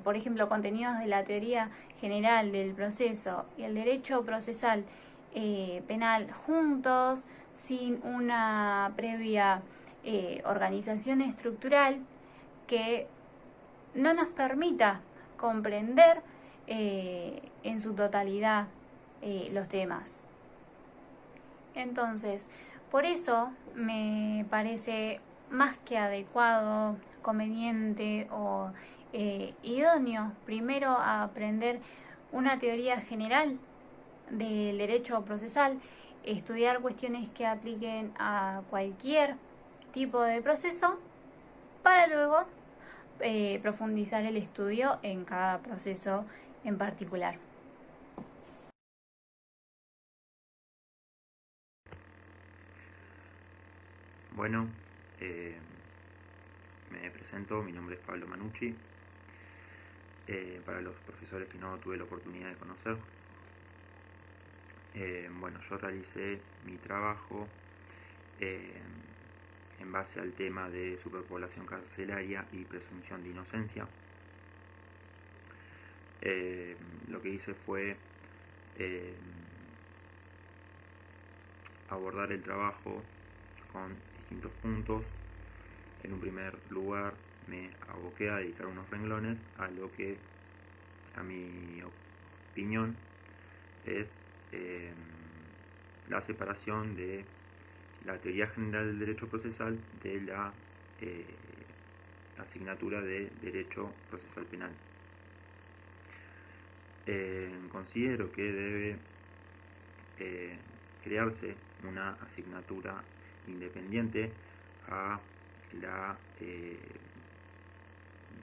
por ejemplo, contenidos de la teoría general del proceso y el derecho procesal penal juntos, sin una previa organización estructural que no nos permita comprender en su totalidad los temas. Entonces, por eso me parece más que adecuado, conveniente o idóneo primero a aprender una teoría general del derecho procesal, estudiar cuestiones que apliquen a cualquier tipo de proceso para luego profundizar el estudio en cada proceso en particular. Bueno, me presento, mi nombre es Pablo Manucci. Para los profesores que no tuve la oportunidad de conocer, bueno, yo realicé mi trabajo en base al tema de superpoblación carcelaria y presunción de inocencia. Lo que hice fue abordar el trabajo con distintos puntos. En un primer lugar me aboqué a dedicar unos renglones a lo que, a mi opinión, es la separación de la teoría general del derecho procesal de la asignatura de derecho procesal penal. Considero que debe crearse una asignatura independiente a la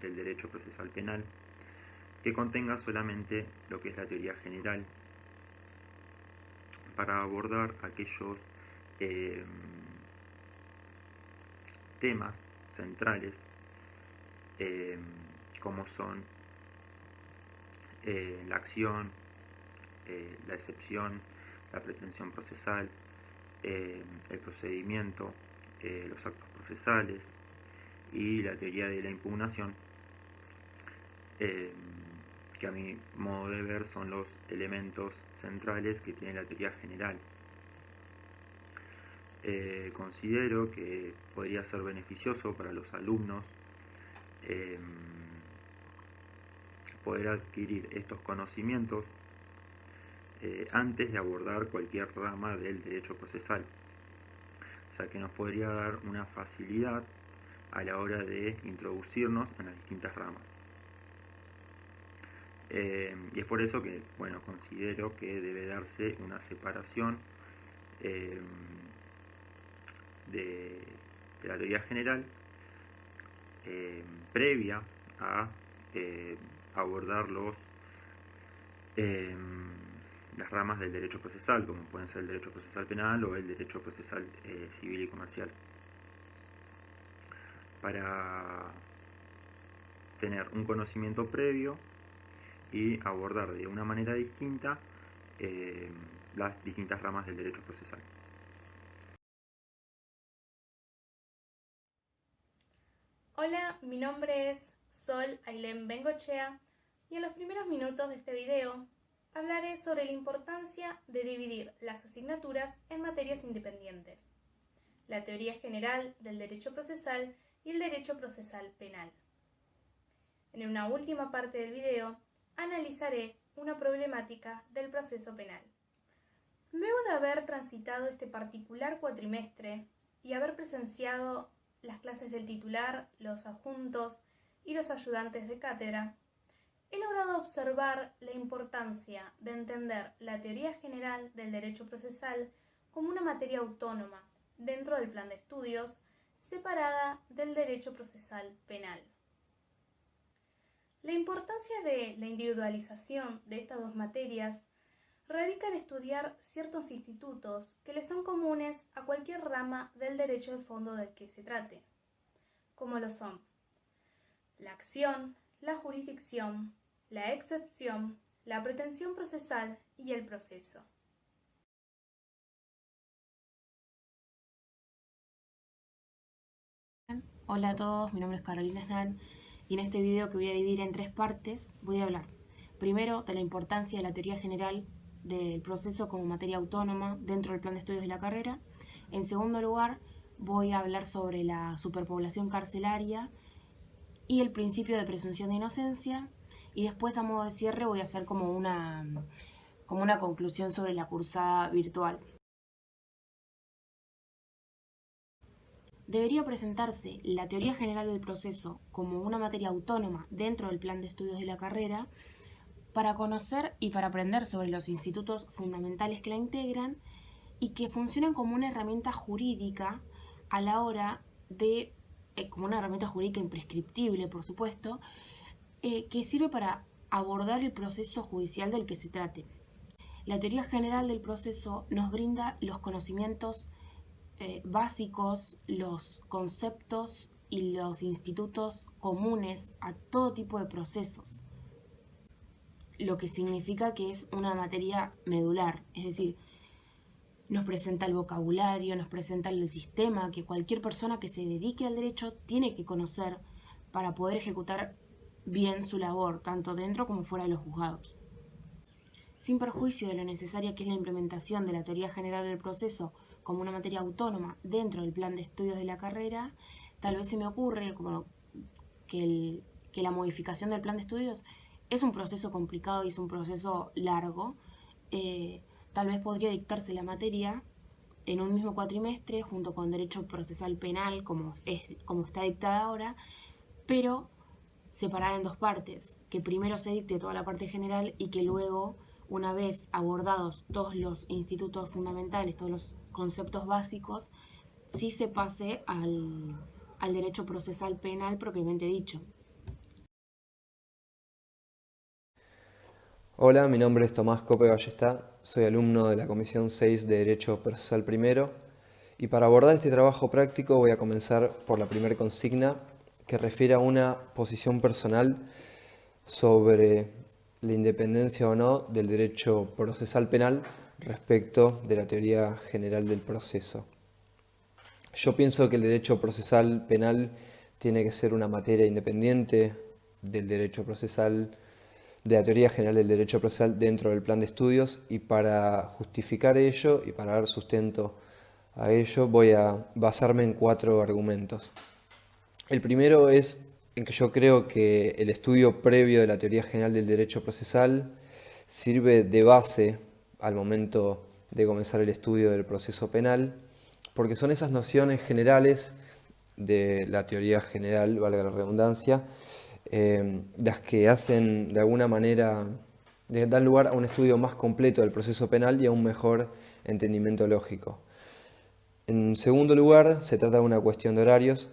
del derecho procesal penal, que contenga solamente lo que es la teoría general, para abordar aquellos temas centrales como son la acción, la excepción, la pretensión procesal, el procedimiento, los actos procesales y la teoría de la impugnación, que a mi modo de ver son los elementos centrales que tiene la teoría general. Considero que podría ser beneficioso para los alumnos poder adquirir estos conocimientos antes de abordar cualquier rama del derecho procesal, ya que nos podría dar una facilidad a la hora de introducirnos en las distintas ramas. Y es por eso que, bueno, considero que debe darse una separación de la teoría general previa a abordar las ramas del derecho procesal, como pueden ser el derecho procesal penal o el derecho procesal civil y comercial, para tener un conocimiento previo y abordar de una manera distinta las distintas ramas del derecho procesal. Hola, mi nombre es Sol Ailén Bengochea y en los primeros minutos de este video hablaré sobre la importancia de dividir las asignaturas en materias independientes, la teoría general del derecho procesal y el derecho procesal penal. En una última parte del video analizaré una problemática del proceso penal. Luego de haber transitado este particular cuatrimestre y haber presenciado las clases del titular, los adjuntos y los ayudantes de cátedra, he logrado observar la importancia de entender la teoría general del derecho procesal como una materia autónoma dentro del plan de estudios, separada del derecho procesal penal. La importancia de la individualización de estas dos materias radica en estudiar ciertos institutos que le son comunes a cualquier rama del derecho de fondo del que se trate, como lo son la acción, la jurisdicción, la excepción, la pretensión procesal y el proceso. Hola a todos, mi nombre es Carolina Snan y en este video, que voy a dividir en 3 partes, voy a hablar primero de la importancia de la teoría general del proceso como materia autónoma dentro del plan de estudios de la carrera. En segundo lugar, voy a hablar sobre la superpoblación carcelaria y el principio de presunción de inocencia, y después, a modo de cierre, voy a hacer como una conclusión sobre la cursada virtual. Debería presentarse la teoría general del proceso como una materia autónoma dentro del plan de estudios de la carrera para conocer y para aprender sobre los institutos fundamentales que la integran y que funcionan como una herramienta jurídica a la hora de, como una herramienta jurídica imprescriptible, por supuesto, que sirve para abordar el proceso judicial del que se trate. La teoría general del proceso nos brinda los conocimientos básicos, los conceptos y los institutos comunes a todo tipo de procesos, lo que significa que es una materia medular, es decir, nos presenta el vocabulario, nos presenta el sistema que cualquier persona que se dedique al derecho tiene que conocer para poder ejecutar bien su labor, tanto dentro como fuera de los juzgados. Sin perjuicio de lo necesaria que es la implementación de la teoría general del proceso como una materia autónoma dentro del plan de estudios de la carrera, tal vez se me ocurre como que la modificación del plan de estudios es un proceso complicado y es un proceso largo. Tal vez podría dictarse la materia en un mismo cuatrimestre junto con derecho procesal penal, como está dictada ahora, pero separada en 2 partes, que primero se dicte toda la parte general y que luego, una vez abordados todos los institutos fundamentales, todos los conceptos básicos, sí se pase al derecho procesal penal propiamente dicho. Hola, mi nombre es Tomás Cope Ballestá, soy alumno de la Comisión 6 de Derecho Procesal I, y para abordar este trabajo práctico voy a comenzar por la primera consigna, que refiere a una posición personal sobre la independencia o no del derecho procesal penal respecto de la teoría general del proceso. Yo pienso que el derecho procesal penal tiene que ser una materia independiente del derecho procesal, de la teoría general del derecho procesal dentro del plan de estudios, y para justificar ello y para dar sustento a ello voy a basarme en 4 argumentos. El primero es en que yo creo que el estudio previo de la teoría general del derecho procesal sirve de base al momento de comenzar el estudio del proceso penal, porque son esas nociones generales de la teoría general, valga la redundancia, las que hacen de alguna manera, dan lugar a un estudio más completo del proceso penal y a un mejor entendimiento lógico. En segundo lugar, se trata de una cuestión de horarios.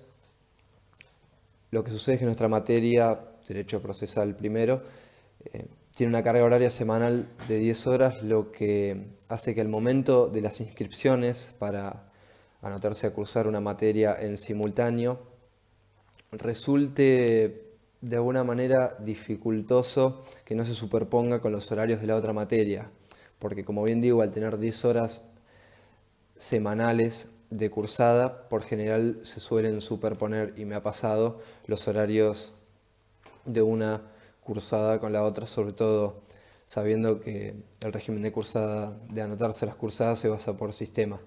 Lo que sucede es que nuestra materia, Derecho Procesal primero, tiene una carga horaria semanal de 10 horas, lo que hace que al momento de las inscripciones para anotarse a cursar una materia en simultáneo, resulte de alguna manera dificultoso que no se superponga con los horarios de la otra materia, porque como bien digo, al tener 10 horas semanales de cursada, por general se suelen superponer, y me ha pasado, los horarios de una cursada con la otra, sobre todo sabiendo que el régimen de cursada, de anotarse a las cursadas, se basa por sistema.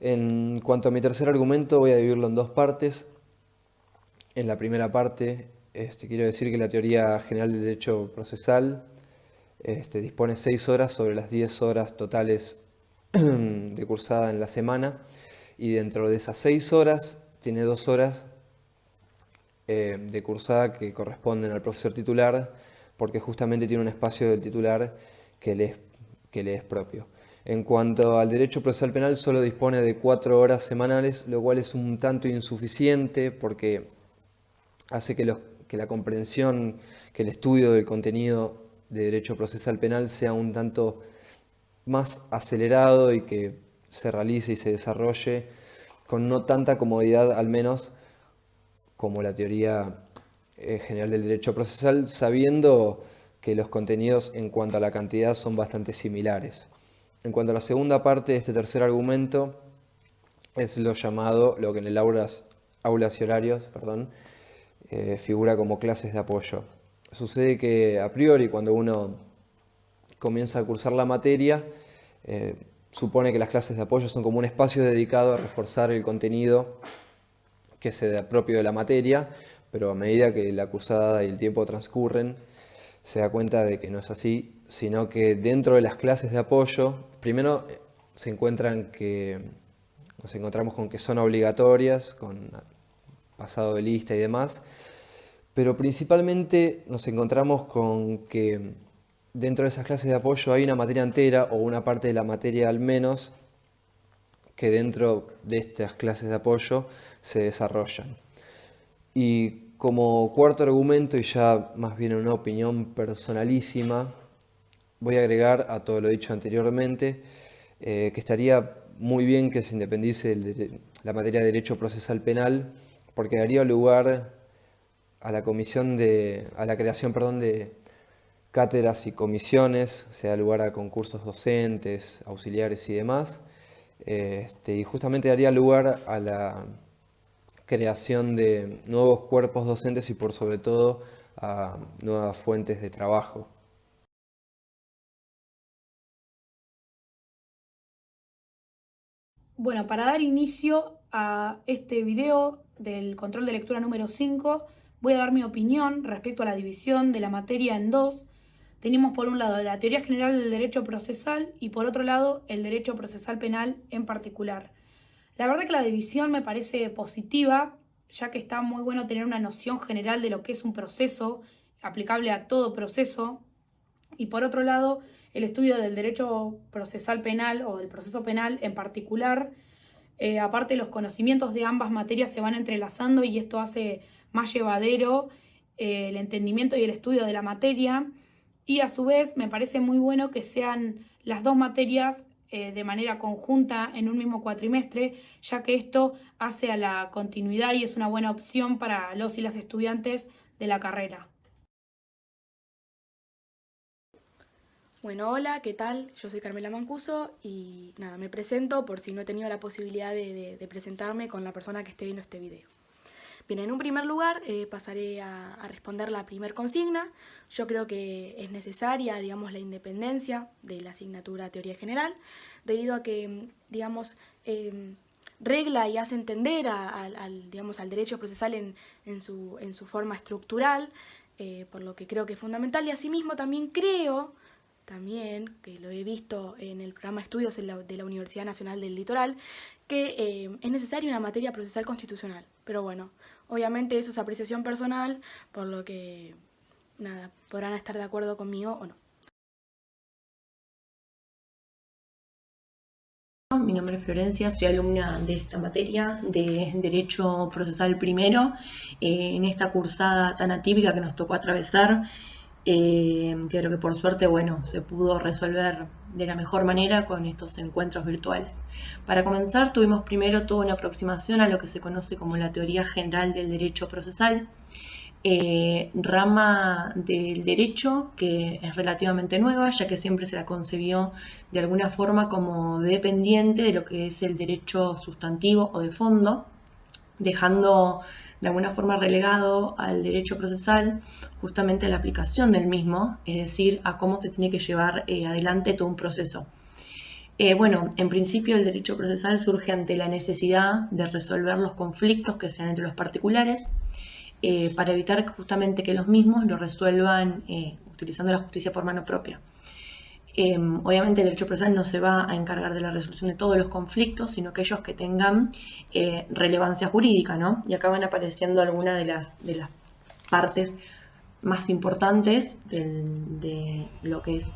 En cuanto a mi tercer argumento, voy a dividirlo en 2 partes. En la primera parte, quiero decir que la teoría general del derecho procesal dispone 6 horas sobre las 10 horas totales de cursada en la semana, y dentro de esas 6 horas tiene 2 horas de cursada que corresponden al profesor titular, porque justamente tiene un espacio del titular que le es propio. En cuanto al derecho procesal penal, solo dispone de 4 horas semanales, lo cual es un tanto insuficiente porque hace que la comprensión, que el estudio del contenido de derecho procesal penal sea un tanto más acelerado y que se realice y se desarrolle con no tanta comodidad, al menos como la teoría general del derecho procesal, sabiendo que los contenidos en cuanto a la cantidad son bastante similares. En cuanto a la segunda parte de este tercer argumento, es lo que en el aulas y horarios, figura como clases de apoyo. Sucede que a priori, cuando uno comienza a cursar la materia, supone que las clases de apoyo son como un espacio dedicado a reforzar el contenido que se propio de la materia, pero a medida que la cursada y el tiempo transcurren, se da cuenta de que no es así, sino que dentro de las clases de apoyo, primero nos encontramos con que son obligatorias, con pasado de lista y demás, pero principalmente nos encontramos con que dentro de esas clases de apoyo hay una materia entera o una parte de la materia al menos que dentro de estas clases de apoyo se desarrollan. Y como cuarto argumento, y ya más bien una opinión personalísima, voy a agregar a todo lo dicho anteriormente que estaría muy bien que se independice la materia de derecho procesal penal, porque daría lugar a la creación de cátedras y comisiones, se da lugar a concursos docentes, auxiliares y demás, y justamente daría lugar a la creación de nuevos cuerpos docentes y por sobre todo a nuevas fuentes de trabajo. Bueno, para dar inicio a este video del control de lectura número 5, voy a dar mi opinión respecto a la división de la materia en dos. Tenemos por un lado la teoría general del derecho procesal y por otro lado el derecho procesal penal en particular. La verdad que la división me parece positiva, ya que está muy bueno tener una noción general de lo que es un proceso, aplicable a todo proceso, y por otro lado el estudio del derecho procesal penal o del proceso penal en particular. Aparte, los conocimientos de ambas materias se van entrelazando y esto hace más llevadero el entendimiento y el estudio de la materia, y a su vez me parece muy bueno que sean las dos materias de manera conjunta en un mismo cuatrimestre, ya que esto hace a la continuidad y es una buena opción para los y las estudiantes de la carrera. Bueno, hola, ¿qué tal? Yo soy Carmela Mancuso y nada, me presento por si no he tenido la posibilidad de presentarme con la persona que esté viendo este video. Bien, en un primer lugar pasaré a responder la primer consigna. Yo creo que es necesaria, digamos, la independencia de la asignatura Teoría General, debido a que, digamos, regla y hace entender al derecho procesal en su forma estructural, por lo que creo que es fundamental. Y asimismo también creo, que lo he visto en el programa de estudios de la Universidad Nacional del Litoral, que es necesaria una materia procesal constitucional. Pero bueno, obviamente eso es apreciación personal, por lo que, nada, podrán estar de acuerdo conmigo o no. Mi nombre es Florencia, soy alumna de esta materia de Derecho Procesal Primero, en esta cursada tan atípica que nos tocó atravesar. Creo que por suerte, bueno, se pudo resolver de la mejor manera con estos encuentros virtuales. Para comenzar, tuvimos primero toda una aproximación a lo que se conoce como la teoría general del derecho procesal, rama del derecho que es relativamente nueva, ya que siempre se la concebió de alguna forma como dependiente de lo que es el derecho sustantivo o de fondo, dejando de alguna forma relegado al derecho procesal justamente la aplicación del mismo, es decir, a cómo se tiene que llevar adelante todo un proceso. Bueno, en principio el derecho procesal surge ante la necesidad de resolver los conflictos que sean entre los particulares, para evitar justamente que los mismos lo resuelvan utilizando la justicia por mano propia. Obviamente el derecho procesal no se va a encargar de la resolución de todos los conflictos, sino aquellos que tengan relevancia jurídica, ¿no? Y acá van apareciendo algunas de las partes más importantes de lo que es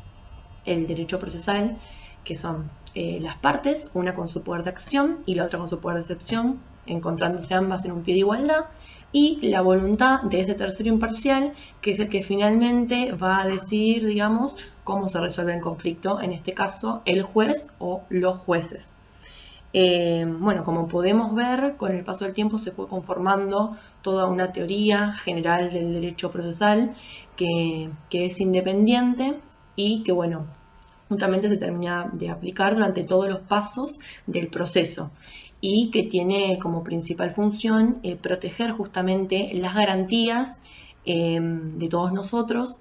el derecho procesal, que son las partes, una con su poder de acción y la otra con su poder de excepción, encontrándose ambas en un pie de igualdad, y la voluntad de ese tercero imparcial, que es el que finalmente va a decidir, digamos, cómo se resuelve el conflicto, en este caso el juez o los jueces. Bueno, como podemos ver, con el paso del tiempo se fue conformando toda una teoría general del derecho procesal que es independiente y que, bueno, justamente se termina de aplicar durante todos los pasos del proceso y que tiene como principal función proteger justamente las garantías de todos nosotros,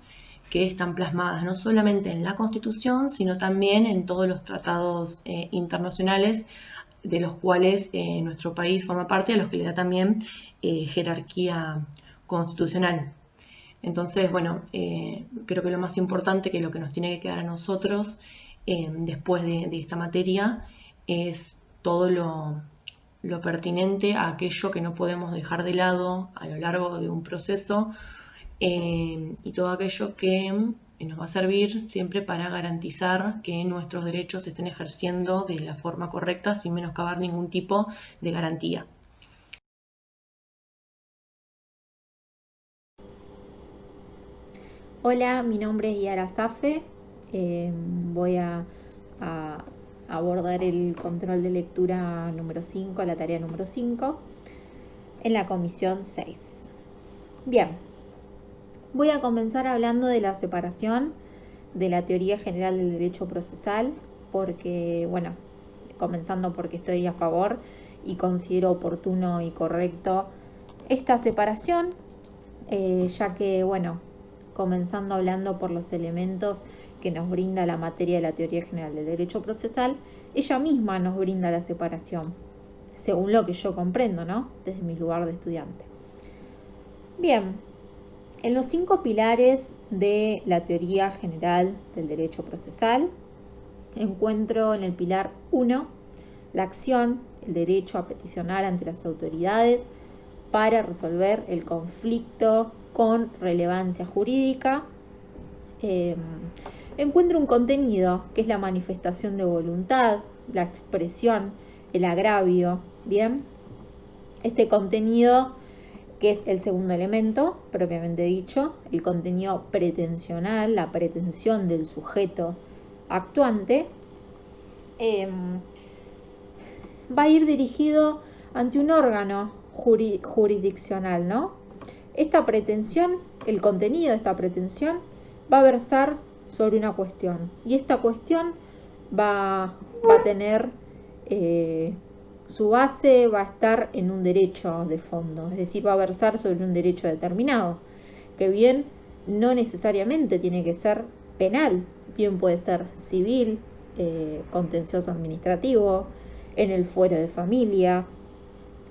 que están plasmadas no solamente en la Constitución, sino también en todos los tratados internacionales de los cuales nuestro país forma parte, a los que le da también jerarquía constitucional. Entonces, bueno, creo que lo más importante, que lo que nos tiene que quedar a nosotros después de esta materia, es todo lo pertinente a aquello que no podemos dejar de lado a lo largo de un proceso y todo aquello que nos va a servir siempre para garantizar que nuestros derechos se estén ejerciendo de la forma correcta sin menoscabar ningún tipo de garantía. Hola, mi nombre es Yara Safe. Voy a abordar el control de lectura número 5, la tarea número 5, en la comisión 6. Bien, voy a comenzar hablando de la separación de la teoría general del derecho procesal, porque, bueno, comenzando porque estoy a favor y considero oportuno y correcto esta separación, ya que, bueno, comenzando hablando por los elementos que nos brinda la materia de la teoría general del derecho procesal, ella misma nos brinda la separación, según lo que yo comprendo, ¿no? Desde mi lugar de estudiante. Bien, en los 5 pilares de la teoría general del derecho procesal, encuentro en el pilar 1 la acción, el derecho a peticionar ante las autoridades para resolver el conflicto con relevancia jurídica. Encuentro un contenido que es la manifestación de voluntad, la expresión, el agravio. Bien, este contenido, que es el segundo elemento propiamente dicho, el contenido pretensional, la pretensión del sujeto actuante, va a ir dirigido ante un órgano jurisdiccional, ¿no? Esta pretensión, el contenido de esta pretensión, va a versar sobre una cuestión, y esta cuestión va a tener su base, va a estar en un derecho de fondo, es decir, va a versar sobre un derecho determinado, que bien no necesariamente tiene que ser penal, bien puede ser civil, contencioso administrativo, en el fuero de familia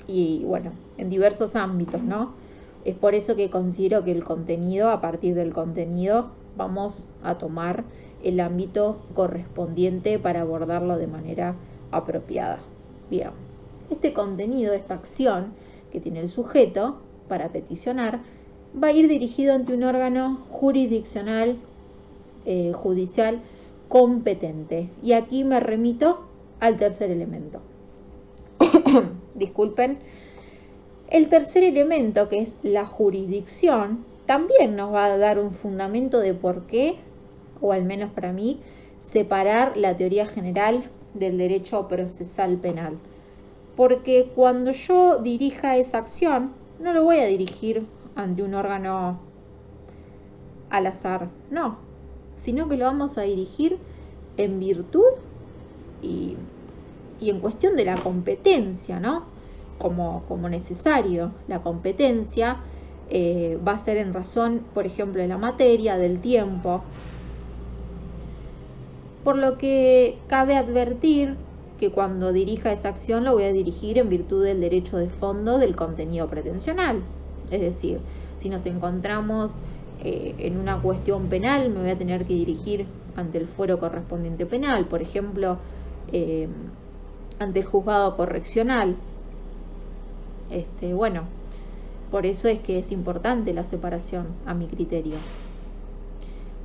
y, bueno, en diversos ámbitos, ¿no? Es por eso que considero que el contenido, a partir del contenido, vamos a tomar el ámbito correspondiente para abordarlo de manera apropiada. Bien, este contenido, esta acción que tiene el sujeto para peticionar, va a ir dirigido ante un órgano jurisdiccional, judicial, competente. Y aquí me remito al tercer elemento. Disculpen. El tercer elemento, que es la jurisdicción, también nos va a dar un fundamento de por qué, o al menos para mí, separar la teoría general del derecho procesal penal. Porque cuando yo dirija esa acción, no lo voy a dirigir ante un órgano al azar, no, sino que lo vamos a dirigir en virtud y en cuestión de la competencia, ¿no? Como necesario. La competencia va a ser en razón, por ejemplo, de la materia, del tiempo. Por lo que cabe advertir que cuando dirija esa acción lo voy a dirigir en virtud del derecho de fondo del contenido pretensional. Es decir, si nos encontramos en una cuestión penal, me voy a tener que dirigir ante el fuero correspondiente penal, por ejemplo, ante el juzgado correccional. Bueno, por eso es que es importante la separación, a mi criterio.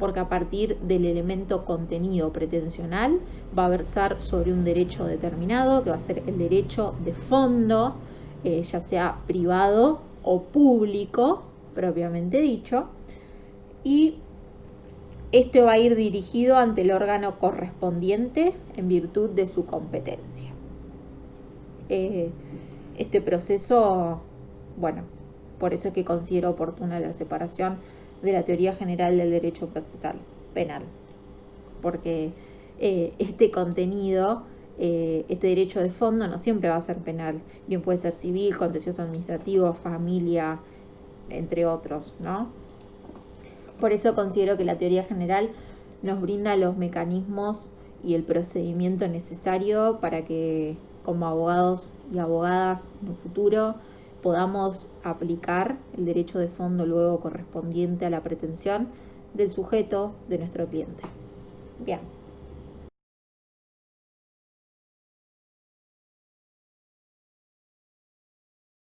porque a partir del elemento contenido pretensional va a versar sobre un derecho determinado, que va a ser el derecho de fondo, ya sea privado o público, propiamente dicho, y esto va a ir dirigido ante el órgano correspondiente en virtud de su competencia. Este proceso, bueno, por eso es que considero oportuna la separación de la teoría general del derecho procesal penal, porque este contenido, este derecho de fondo no siempre va a ser penal, bien puede ser civil, contencioso administrativo, familia, entre otros, ¿no? Por eso considero que la teoría general nos brinda los mecanismos y el procedimiento necesario para que como abogados y abogadas en el futuro podamos aplicar el derecho de fondo luego correspondiente a la pretensión del sujeto de nuestro cliente. Bien.